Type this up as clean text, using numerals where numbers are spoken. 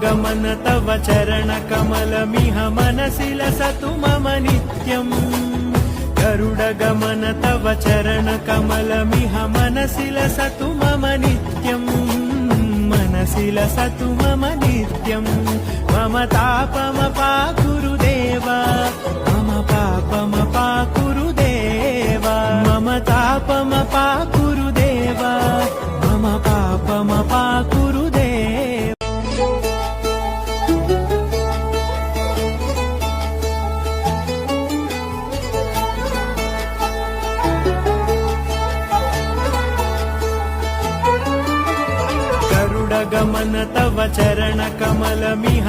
गमन तव चरण कमलमिह मनसि लसतु मम नित्यम् गरुड गमन तव चरण कमलमिह मनसि लसतु मम नित्यम् मनसि लसतु मम नित्यम् मम तापमपा गुरुदेव मम पापमपा गुरुदेव मम तापमपा गुरुदेव मम पापमपा गुरुदेव गमन तव चरण कमलमिह